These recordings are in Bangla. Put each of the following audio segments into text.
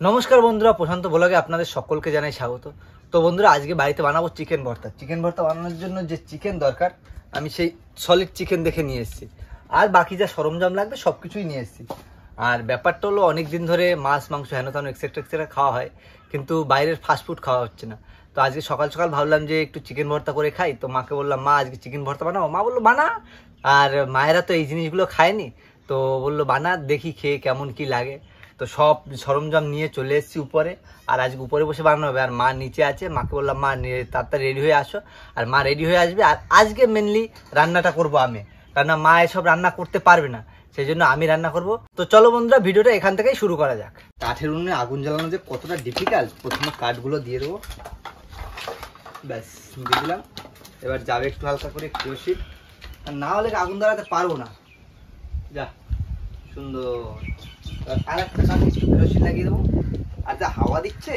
নমস্কার বন্ধুরা, প্রশান্ত ব্লগে আপনাদের সকলকে জানাই স্বাগত। তো বন্ধুরা, আজকে বাড়িতে বানাবো চিকেন ভর্তা। চিকেন ভর্তা বানানোর জন্য যে চিকেন দরকার আমি সেই সলিড চিকেন দেখে নিয়ে এসেছি, আর বাকি যা সরঞ্জাম লাগবে সব কিছুই নিয়ে এসেছি। আর ব্যাপারটা হলো, অনেক দিন ধরে মাছ মাংস হেন তেন এক্সেট্রা খাওয়া হয়, কিন্তু বাইরের ফাস্টফুড খাওয়া হচ্ছে না। তো আজকে সকাল সকাল ভাবলাম যে একটু চিকেন ভর্তা করে খাই। তো মাকে বললাম, মা আজকে চিকেন ভর্তা বানাবো। মা বললো বানা। আর মায়েরা তো এই জিনিসগুলো খায়নি, তো বললো বানা, দেখি খেয়ে কেমন কি লাগে। তো সব সরঞ্জাম নিয়ে চলে এসেছি উপরে, আর আজকে উপরে বসে বানানো হবে। আর মা নিচে আছে, মাকে বললাম মা তাড়াতাড়ি রেডি হয়ে আসো। আর মা রেডি হয়ে আসবে। আর আজকে মেনলি রান্নাটা করবো আমি, কারণ মা এসব রান্না করতে পারবে না, সেই জন্য আমি রান্না করব। তো চলো বন্ধুরা, ভিডিওটা এখান থেকেই শুরু করা যাক। কাঠের উনুনে আগুন জ্বালানো যে কতটা ডিফিকাল্ট। প্রথমে কাঠগুলো দিয়ে দেবো, ব্যাস দিয়ে দিলাম। এবার যাবে একটু হালকা করে কেরোসিন, আর না হলে আগুন ধরাতে পারবো না। যা সুন্দর। আর একটা কাঠে একটু কেরোসিন লাগিয়ে দেবো। আর যা হাওয়া দিচ্ছে,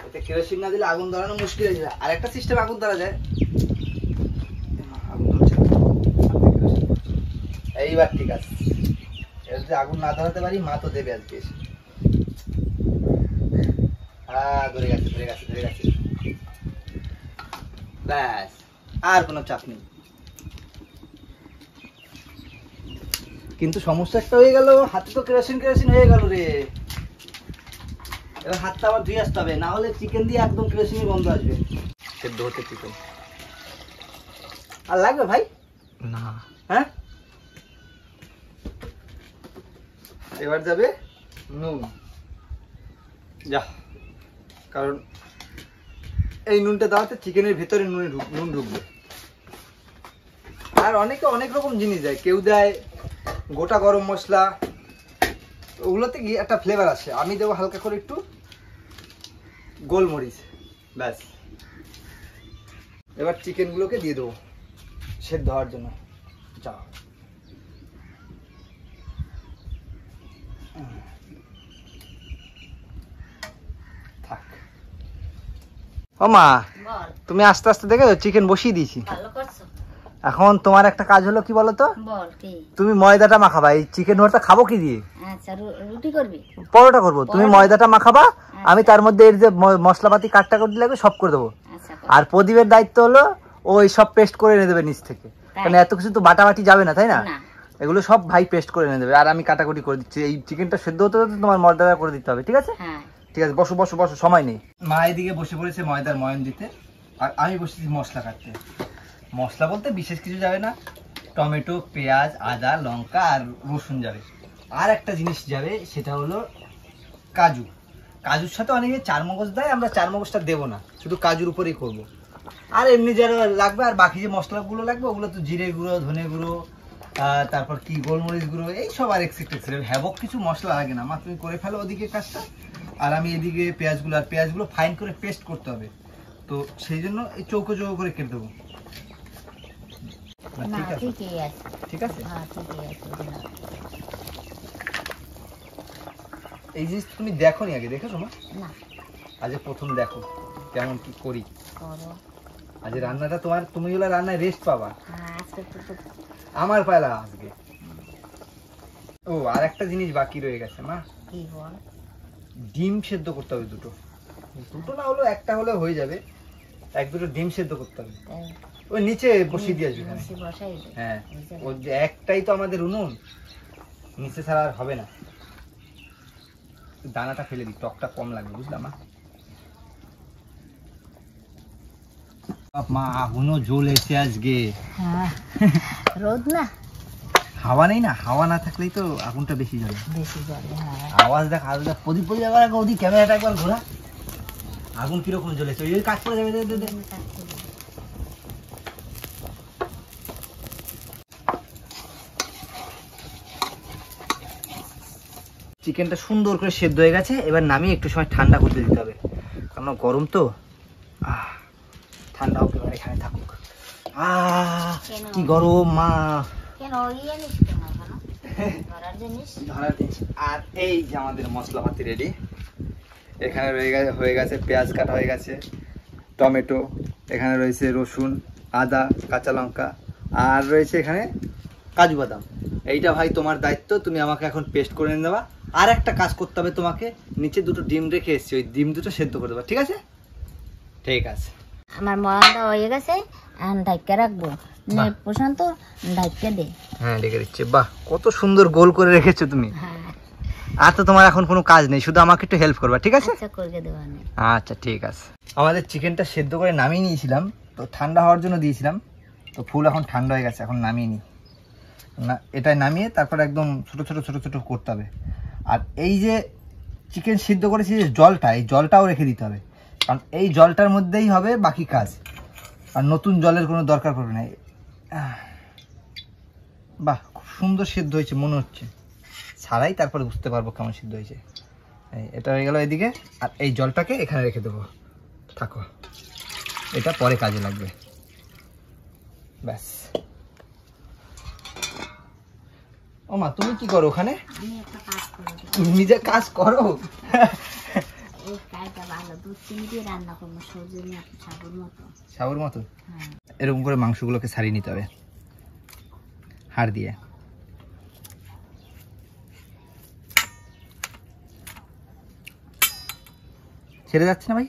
এতে কেরোসিন না দিলে আগুন ধরানো মুশকিল হয়ে যায়। আর একটা সিস্টেম আগুন ধরা যায়, আগুন ধরছে। এইবার ঠিক আছে। এবার যদি আগুন না ধরাতে পারি, মা তো দেবে আজকে এসে। ধরে গেছে ধরে গেছে ধরে গেছে, ব্যাস আর কোনো চাপ নেই। কিন্তু সমস্যা একটা হয়ে গেল, হাতে তো কেরোসিন হয়ে গেল রে। এবার হাতটা আবার ধুয়ে আসতে হবে, না হলে চিকেন দিয়ে একদম কেরোসিনের গন্ধ আসবে। সেদ্ধ হতে চিকেন আর লাগবে ভাই না? হ্যাঁ, এবার যাবে নুন। যা, কারণ এই নুনটা দেওয়াতে চিকেনের ভিতরে নুন ঢুকবে। আর অনেকে অনেক রকম জিনিস দেয়, কেউ দেয় গোটা গরম মশলা, ওগুলোতে গিয়ে একটা ফ্লেভার আসে। আমি দেবো হালকা করে একটু গোলমরিচ, ব্যাস। এবার চিকেনগুলোকে দিয়ে দেবো সেদ্ধ হওয়ার জন্য। যা, থাক। ও মা, তুমি আস্তে আস্তে দেখে চিকেন বসিয়ে দিয়েছি। এখন তোমার একটা কাজ হলো, কি বলতো? তুমি ময়দাটা মাখাবা। এই চিকেন ভর্তা খাবো কি দিয়ে? আচ্ছা, রুটি করবি? পরোটা করবো। তুমি ময়দাটা মাখাবা, আমি তার মধ্যে এর যে মশলাপাতি কাটটা করতে লাগবে সব করে দেবো। আর প্রদীপের দায়িত্ব হলো ওই সব পেস্ট করে এনে দেবে নিচ থেকে, কারণ এত কিছু তো বাটাবাটি যাবে না, তাই না? এগুলো সব ভাই পেস্ট করে এনে দেবে, আর আমি কাটাকুটি করে দিচ্ছি। এই চিকেনটা সেদ্ধ হতে হতে তোমার ময়দাটা করে দিতে হবে, ঠিক আছে? ঠিক আছে, বসো বসো বসো, সময় নেই। মা এদিকে বসে পড়েছে ময়দার ময়ন দিতে, আর আমি বসেছি মশলা কাটতে। মশলা বলতে বিশেষ কিছু যাবে না, টমেটো, পেঁয়াজ, আদা, লঙ্কা আর রসুন যাবে। আর একটা জিনিস যাবে, সেটা হলো কাজু। কাজুর সাথে অনেকে চারমগজ দেয়, আমরা চারমগজটা দেবো না, শুধু কাজুর উপরেই করব। আর এমনি যারা লাগবে, আর বাকি যে মশলাগুলো লাগবে ওগুলো তো জিরে গুঁড়ো, ধনে গুঁড়ো, তারপর কি গোলমরিচ গুঁড়ো, এই সব আর এক্সেট্রা হ্যাবক কিছু মশলা লাগে না। মা তুমি করে ফেলো ওদিকে কাজটা, আর আমি এদিকে পেঁয়াজগুলো ফাইন করে পেস্ট করতে হবে। তো সেই জন্য এই চৌকো চৌকো করে কেটে দেবো। ঠিক আছে, এই জিনিস তুমি দেখো নি আগে? দেখেছো না? আজ প্রথম দেখো কেমন কি করি। আজ রান্নাটা তুমি হলো রান্নায় রেস্ট পাবা। আমার পালা আজকে। ও, আর একটা জিনিস বাকি রয়ে গেছে মা। ডিম সেদ্ধ করতে হবে দুটো না হলো একটা হলে হয়ে যাবে। এক দুটো ডিম সেদ্ধ করতে হবে, ওই নিচে বসিয়ে দিয়ে আসবে। হ্যাঁ, ওই যে একটাই তো আমাদের উনুন, নিচে ছাড়া আর হবে না। দানাটা ফেলে দিই, টকটা কম লাগবে, বুঝলাম মা। মা আগুনও জ্বল এসে আজকে। রোদ না, হাওয়া নেই না, হাওয়া না থাকলেই তো আগুনটা বেশি জ্বলে। আওয়াজ দেখ, আওয়াজ দেখ। প্রদীপ ওদি ক্যামেরাটা একবার ঘোরা, আগুন কিরকম জ্বলেছে। ওই কাজ করে যাবে। চিকেনটা সুন্দর করে সেদ্ধ হয়ে গেছে, এবার নামিয়ে একটু সময় ঠান্ডা করতে দিতে হবে, কারণ গরম তো। ঠান্ডা হোক, এবার এখানে থাকুক। কি গরম মা। ধরার জিনিস। আর এই যে আমাদের মশলাপাতি রেডি। এখানে হয়ে গেছে পেঁয়াজ কাটা হয়ে গেছে, টমেটো, এখানে রয়েছে রসুন, আদা, কাঁচা লঙ্কা, আর রয়েছে এখানে কাজু বাদাম। এইটা ভাই তোমার দায়িত্ব, তুমি আমাকে এখন পেস্ট করে এনে দেবা। আর একটা কাজ করতে হবে তোমাকে, নিচে দুটো ডিম রেখে এসেছি, ওই ডিম দুটো সেদ্ধ করে দেবা, ঠিক আছে? ঠিক আছে। আমার ময়ানটা হয়ে গেছে, এখন ঢাইকা রাখবো। নে প্রশান্ত, ঢাইকা দে। হ্যাঁ রেখে দিচ্ছি। বাহ, কত সুন্দর গোল করে রেখেছো তুমি। হ্যাঁ, আর তো তোমার এখন কোনো কাজ নেই, শুধু আমাকে একটু হেল্প করবা, ঠিক আছে? আচ্ছা করে দেবো আমি। আচ্ছা ঠিক আছে। আমাদের চিকেনটা সেদ্ধ করে নামিয়ে নিয়েছিলাম, তো ঠান্ডা হওয়ার জন্য দিয়েছিলাম, তো ফুল এখন ঠান্ডা হয়ে গেছে, এখন নামিয়ে নিই না। এটাই নামিয়ে তারপর একদম ছোট ছোট ছোট ছোট করতে হবে। আর এই যে চিকেন সিদ্ধ করেছি যে জলটা, এই জলটাও রেখে দিতে হবে, কারণ এই জলটার মধ্যেই হবে বাকি কাজ, আর নতুন জলের কোনো দরকার পড়বে না। বাহ, খুব সুন্দর সিদ্ধ হয়েছে মনে হচ্ছে, ছাড়াই তারপরে বুঝতে পারবো কেমন সিদ্ধ হয়েছে। এটা হয়ে গেল এদিকে, আর এই জলটাকে এখানে রেখে দেবো, থাকো, এটা পরে কাজে লাগবে। ব্যাস। ও মা, তুমি কি করো ওখানে? আমি একটা কাজ করে দেবো। তুমি নিজে কাজ করো? এই কাজটা ভালো, দুধ চিনি দিয়ে রান্না করবো, সবজি সাবুর মতো। সাবুর মতো? হ্যাঁ। এরকম করে মাংসগুলোকে ছাড়িয়ে নিতে হবে হাড় দিয়ে। ছেড়ে যাচ্ছে না ভাই?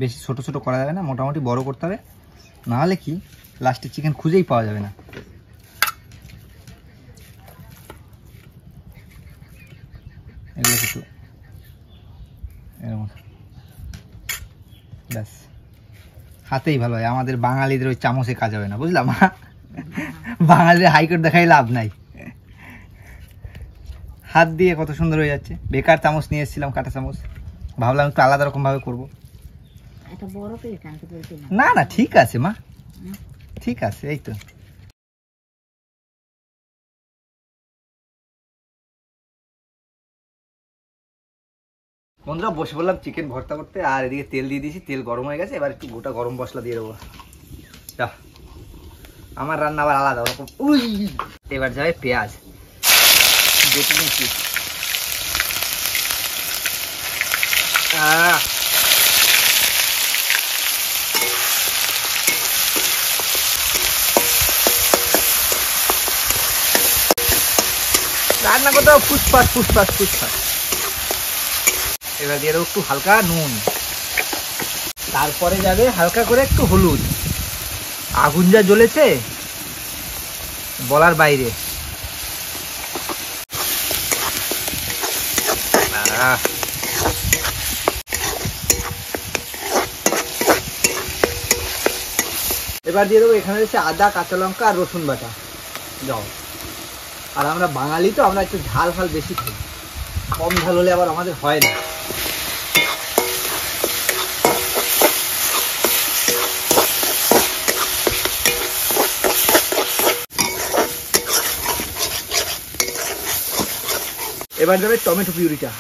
বেশি ছোট ছোট করা যাবে না, মোটামুটি বড় করতে হবে, নাহলে কি লাস্টে চিকেন খুঁজেই পাওয়া যাবে না। এগুলো কিছু এরকম, ব্যাস, হাতেই ভালো হয়। আমাদের বাঙালিদের ওই চামচে কাজ হবে না, বুঝলাম? বাঙালিদের হাইকোর্ট দেখাই লাভ নাই, হাত দিয়ে কত সুন্দর হয়ে যাচ্ছে। বেকার চামচ নিয়ে এসেছিলাম, কাঁটা চামচ, ভাবলাম একটু আলাদা রকম ভাবে করবো। একটা বড় প্লেট আনতে বলছিলাম। না না, ঠিক আছে মা, ঠিক আছে, এই তো। বন্ধুরা বসে বললাম চিকেন ভর্তা করতে, আর এদিকে তেল দিয়ে দিয়েছি, তেল গরম হয়ে গেছে, এবার একটু গোটা গরম মশলা দিয়ে দেবো। আমার রান্না আবার আলাদা রকম। উই, এবার যাবে পেঁয়াজ, বেটে নিয়েছি। রান্না করতে হবে ফুসফাস ফুসফাস ফুসফাস। এবার দিয়ে দেবো একটু হালকা নুন, তারপরে যাবে হালকা করে একটু হলুদ। আগুন যা জ্বলেছে বলার বাইরে। এবার দিয়ে দেবো এখানে হচ্ছে আদা, কাঁচা লঙ্কা আর রসুন বাটা। যাও, আর আমরা বাঙালি তো, আমরা একটু ঝাল ফাল বেশি খাই, কম ঝাল হলে আবার আমাদের হয় না। এবার যাবে টমেটো পিউরিটা।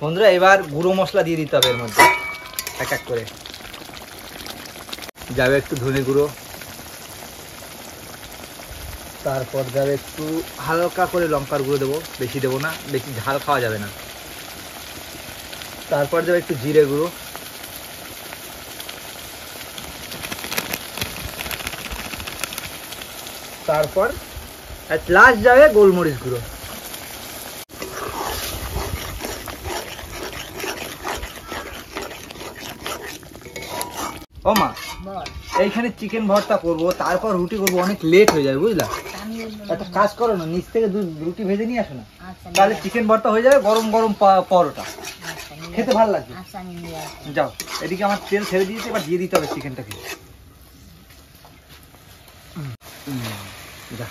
বন্ধুরা এবার গুঁড়ো মশলা দিয়ে দিতে হবে এর মধ্যে, এক এক করে। যাবে একটু ধনে গুঁড়ো, তারপর যাবে একটু হালকা করে লঙ্কার গুঁড়ো দেবো, বেশি দেবো না, বেশি ঝাল খাওয়া যাবে না। তারপর যাবে একটু জিরে গুঁড়ো, তারপর লাস্ট যাবে গোলমরিচ গুঁড়ো। ও মা, এইখানে চিকেন ভর্তা করবো, তারপর রুটি করবো, অনেক লেট হয়ে যাবে, বুঝলা? একটা কাজ করো না, নিচ থেকে রুটি ভেজে নিয়ে আসো না, তাহলে চিকেন ভর্তা হয়ে যাবে, গরম গরম পরোটা খেতে ভালো লাগবে। যাও, এদিকে আমার তেল ছেড়ে দিয়েছে, এবার দিয়ে দিতে হবে চিকেনটাকে। যা,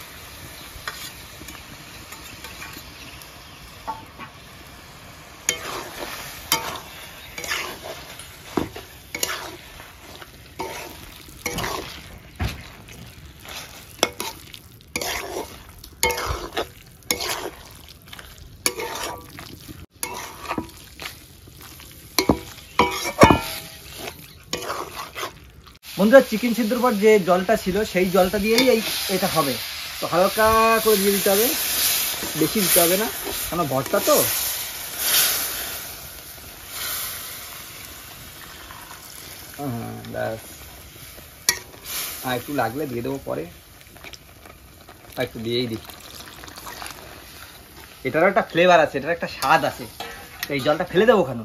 বন্ধুরা চিকেন সিদ্ধর পর যে জলটা ছিল সেই জলটা দিয়েই এটা হবে। তো হালকা করে দিয়ে দিতে হবে, বেশি দিতে হবে না, কেন ভর্তা তো। ব্যাস, আর একটু লাগলে দিয়ে দেবো পরে, আর একটু দিয়েই দিই। এটারও একটা ফ্লেভার আছে, এটার একটা স্বাদ আছে। এই জলটা ফেলে দেবো কেন,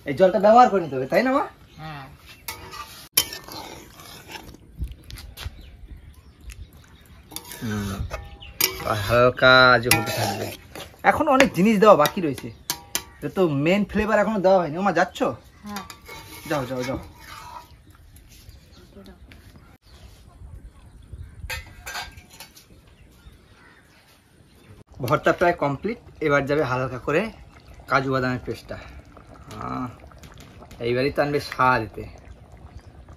এই জলটা ব্যবহার করে নিতে হবে, তাই না মা? হ্যাঁ। হালকা যে হতে থাকবে। এখন অনেক জিনিস দেওয়া বাকি রয়েছে, এটা তো মেন ফ্লেভার এখনো দেওয়া হয়নি। ওমা যাচ্ছ? হ্যাঁ। যাও যাও যাও। ভর্তা প্রায় কমপ্লিট, এবার যাবে হালকা করে কাজু বাদামের পেস্টটা। এইবারই তো আনবে স্বাদ এতে।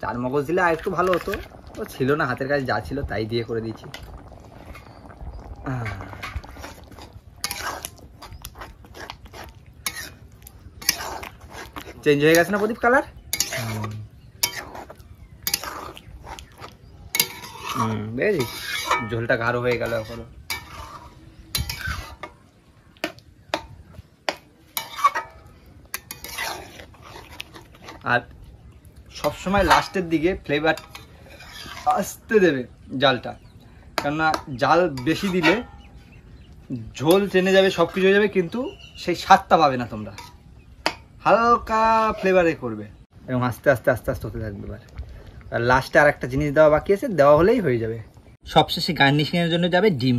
চার মগজ দিলে আর একটু ভালো হতো, ও ছিল না, হাতের কাছে যা ছিল তাই দিয়ে করে দিয়েছি। চেঞ্জ হয়ে গেছে না প্রদীপ কালার? বুঝেছিস, ঝোলটা গাঢ় হয়ে গেল এখনো। আর সবসময় লাস্টের দিকে ফ্লেভার আসতে দেবে জালটা, কেননা জাল বেশি দিলে ঝোল টেনে যাবে, সব কিছু হয়ে যাবে, কিন্তু সেই স্বাদটা পাবে না তোমরা। হালকা ফ্লেভারে করবে এবং আস্তে আস্তে আস্তে আস্তে হতে থাকবে। এবার আর লাস্টে আর একটা জিনিস দেওয়া বাকি আছে, দেওয়া হলেই হয়ে যাবে। সবশেষে গার্নিশিংয়ের জন্য যাবে ডিম,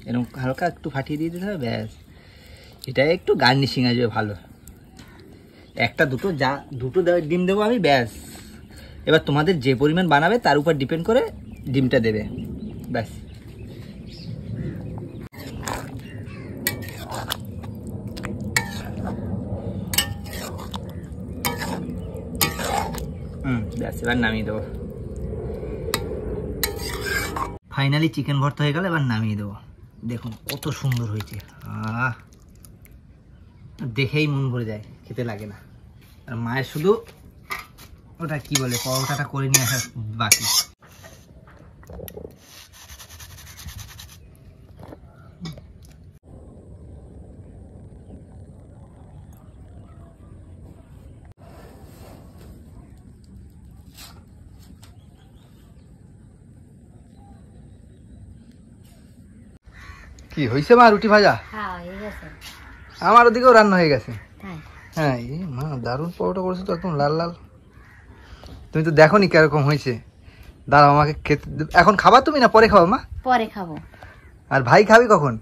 এরকম হালকা একটু ফাটিয়ে দিয়ে দিতে হবে, ব্যাস। এটাই একটু গার্নিশিং আসবে ভালো। একটা দুটো দুটো ডিম দেবো আমি, ব্যাস। এবার তোমাদের যে পরিমাণ বানাবে তার উপর ডিপেন্ড করে ডিমটা দেবে, ব্যাস। ব্যাস, এবার নামিয়ে দেবো। ফাইনালি চিকেন ভর্তা হয়ে গেল, এবার নামিয়ে দেবো। দেখুন কত সুন্দর হয়েছে, দেখেই মন ভরে যায়, খেতে লাগে না। আর মায়ের শুধু ওটা কি বলে, পরোটাটা করে নিয়ে আসা বাকি। কি হয়েছে মা, রুটি ভাজা? হ্যাঁ, হয়ে গেছে। আমার ওদিকেও রান্না হয়ে গেছে। তাই? হ্যাঁ, এই মা দারুণ পরোটা করেছে তো, একদম লাল লাল। তুমি তো দেখো নি কিরকম হয়েছে। দাঁড়াও, আমাকে খেতে। এখন খাবা তুমি না পরে খাবো মা? পরে খাবো। আর ভাই খাবি কখন?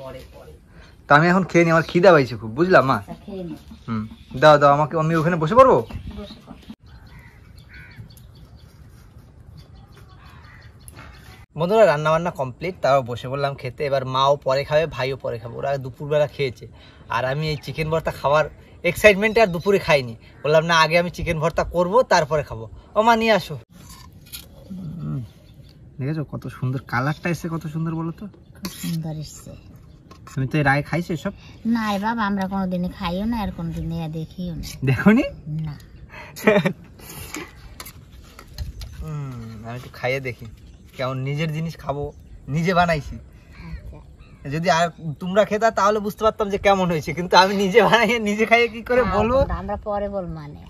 পরে পরে। তা আমি এখন খেয়ে নি, আমার খিদা পাইছে খুব, বুঝলাম মা? খেয়ে নি। দাও দাও আমাকে, আমি ওখানে বসে পড়বো। বন্ধুরা রান্না বান্না কমপ্লিট, তারপর বসে বললাম খেতে। এবার মাও পরে খাবে, ভাইও পরে খাবে, ওরা দুপুরবেলা খেয়েছে। আর আমি এই চিকেন ভর্তা খাওয়ার এক্সাইটমেন্টে আর দুপুরে খাইনি, বললাম না আগে আমি চিকেন ভর্তা করব তারপরে খাবো। ও মা নিয়ে আসো। দেখেছো কত সুন্দর কালারটা এসছে, কত সুন্দর বলো তো। খুব সুন্দর এসছে। তুমি তো এর আগে খাইছো এসব? না রে বাবা, আমরা কোনোদিনই খাইও না, আর কোনোদিনই দেখিও না। দেখোনি? না। আমি একটু খাইয়ে দেখি কেমন, নিজের জিনিস খাবো, নিজে বানাইছি। যদি আর তোমরা খেতা তাহলে বুঝতে পারতাম যে কেমন হয়েছে, কিন্তু আমি নিজে বানাই, নিজে খাইয়ে কি করে বলবো। আমরা পরে বল, মানে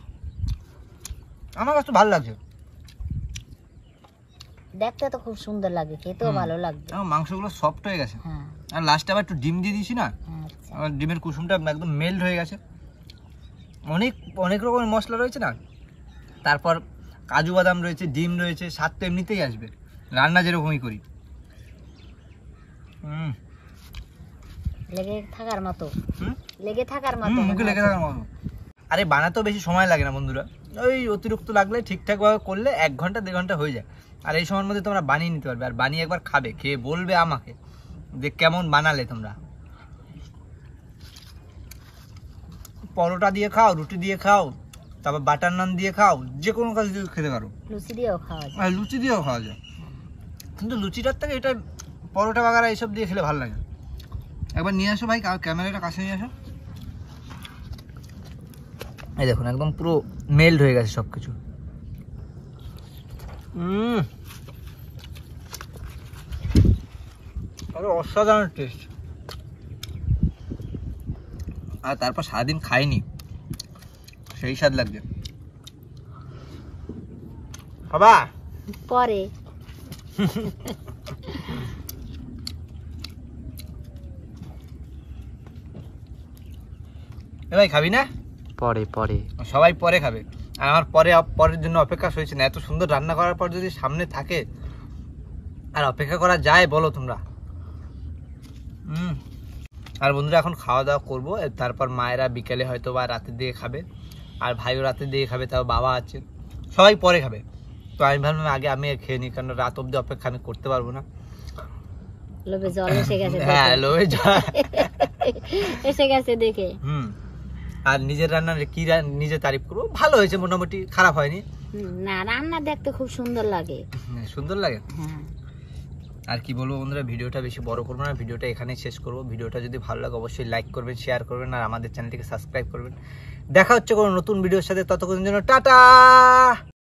আমার কাছে ভালো লাগছে, দেখতে তো খুব সুন্দর লাগে, খেতেও ভালো লাগবে। মাংসগুলো সফট হয়ে গেছে। হ্যাঁ। আর লাস্টে আবার একটু ডিম দিয়ে দিয়েছি না, আচ্ছা। আর ডিমের কুসুমটা একদম মেল্ট হয়ে গেছে। অনেক অনেক রকমের মশলা রয়েছে না, তারপর কাজু বাদাম রয়েছে, ডিম রয়েছে, স্বাদ তো এমনিতেই আসবে, রান্না যেরকমই করি। লেগে থাকার মতো, লেগে থাকার মতো, মুখে লেগে থাকার মতো। আরে বানাতেও বেশি সময় লাগে না বন্ধুরা, ওই অতিরিক্ত লাগলে ঠিকঠাকভাবে করলে 1 ঘন্টা 1.5 ঘন্টা হয়ে যায়। আর এই সময়ের মধ্যে তোমরা বানিয়ে নিতে পারবে, আর বানিয়ে একবার খাবে, খেয়ে বলবে আমাকে যে কেমন বানালে তোমরা। পরোটা দিয়ে খাও, রুটি দিয়ে খাও, তারপর বাটার নান দিয়ে খাও, যে কোনো কাজ দিয়ে খেতে পারো। লুচি দিয়েও খাওয়া যায়। আর লুচি দিয়েও খাওয়া যায়, কিন্তু লুচিটার থেকে এটা পরোটা বাগারা এইসব দিয়ে খেলে ভালো লাগে। একবার নিয়ে আসো ভাই, ক্যামেরাটা কাছে নিয়ে আসো। এই দেখুন একদম পুরো মেল্ট হয়ে গেছে সব কিছু। আর অসাধারণ টেস্ট। আর তারপর সারাদিন খাইনি, সেই স্বাদ লাগছে। বাবা পরে ভাই খাবি না? পরে পরে সবাই পরে খাবে, আর আমার পরের জন্য অপেক্ষা হয়েছে না। এত সুন্দর রান্না করার পর যদি সামনে থাকে আর অপেক্ষা করা যায় বলো তোমরা? আর বন্ধুরা এখন খাওয়া দাওয়া করবো, তারপর মায়েরা বিকেলে হয়তো বা রাতের দিকে খাবে, আর ভাইও রাতের দিকে খাবে, তাও বাবা আছে, সবাই পরে খাবে। তো আমি ভাবলাম আগে আমি খেয়ে নিই, কারণ রাত অব্দি অপেক্ষা আমি করতে পারবো না। লোভে জল এসে গেছে, হ্যাঁ লোভে জল এসে গেছে দেখে। আর নিজের রান্নার নিজে তারিফ করবো, ভালো হয়েছে মোটামুটি, খারাপ হয়নি। না, রান্না দেখতে খুব সুন্দর লাগে। সুন্দর লাগে। হ্যাঁ। আর কি বলবো বন্ধুরা, ভিডিওটা বেশি বড় করবো না, ভিডিওটা এখানেই শেষ করবো। ভিডিওটা যদি ভালো লাগে অবশ্যই লাইক করবেন, শেয়ার করবেন, আর আমাদের চ্যানেলটিকে সাবস্ক্রাইব করবেন। দেখা হচ্ছে কোনো নতুন ভিডিওর সাথে, ততক্ষণের জন্য টাটা।